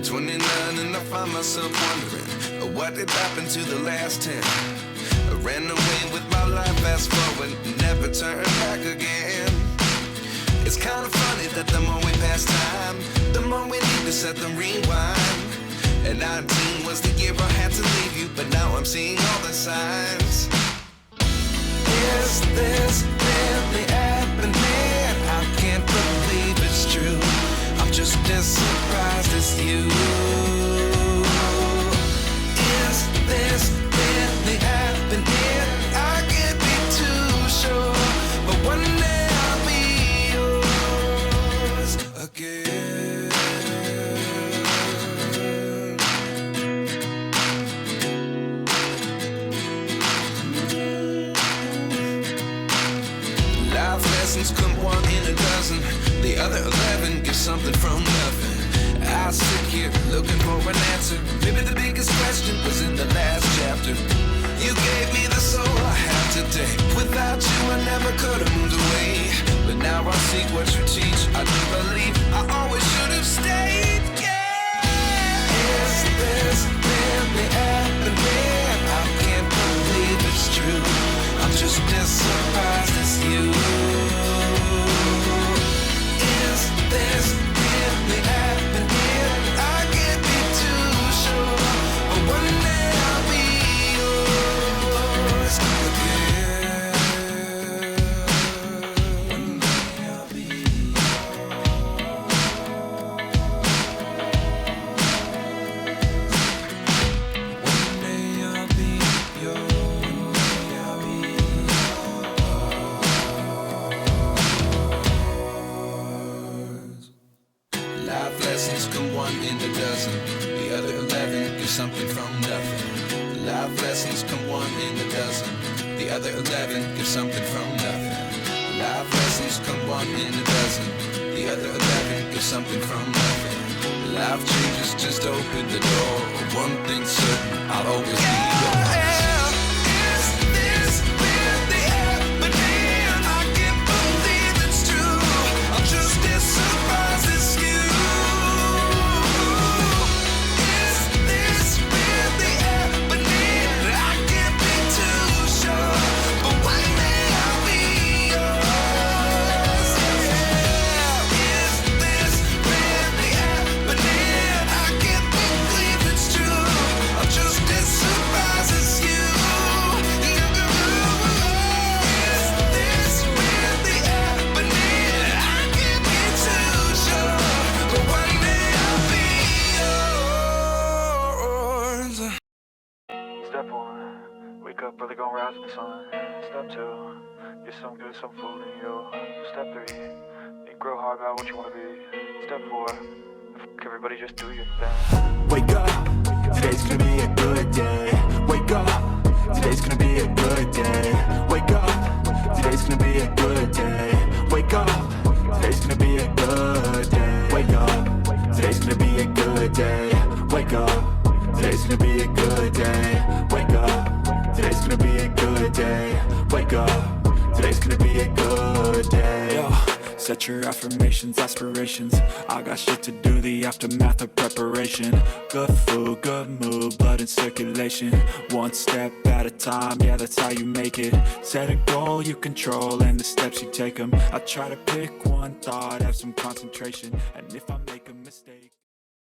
29 and I find myself wondering, what did happen to the last 10? I ran away with my life, fast forward, never turn back again. It's kind of funny that the more we pass time, the more we need to set them rewind. And 19 was the year I had to leave you, but now I'm seeing all the signs. Is this really happening? I can't believe it's true. I'm just as surprised as you. Is this really happening? I can't be too sure, but one day I'll be yours again. Life lessons come one in a dozen. The other 11 get something from nothing. I sit here looking for an answer. Maybe the biggest question was in the last chapter. You gave me the soul I have today. Without you I never could have moved away. But now I see what you teach. I do believe I always should have stayed. Yeah. Is this really happening? I can't believe it's true. I'm just as surprised as you. Is this really happening? I can't be too sure, but one day I'll be yours again. One day I'll be One day I'll be yours. One day I'll be yours. Life lessons come one in a dozen. The other 11 get something from nothing. Life lessons come one in a dozen. The other 11 get something from nothing. Life lessons come one in a dozen. The other 11 get something from nothing. Life changes just open the door. One thing's certain, I'll always be yours. Is this really happening? I can't believe it's true. I'm just as surprised as you. Is this really happening? I can't be too sure, but one day I'll be yours. Is this really happening? I can't believe it's true. I'm just as surprised as you. Is this really happening? I can't be too sure, but one day I'll be yours. Step 1, wake up early, gon' rise with the sun. Step 2, get some good, some food in you. Step 3, think real hard about what you wanna be. Step 4, fuck everybody, just do your thing. Wake up, today's gonna be a good day. Wake up, today's gonna be a good day. Wake up, today's gonna be a good day. Wake up, today's gonna be a good day. Wake up, today's gonna be a good day. Wake up, today's gonna be a good day. Wake up, today's gonna be a good day. Wake up, today's gonna be a good day. Yo. Set your affirmations, aspirations. I got shit to do, the aftermath of preparation. Good food, good mood, blood in circulation. One step at a time, yeah, that's how you make it. Set a goal you control and the steps you take them. I try to pick one thought, have some concentration. And if I make a mistake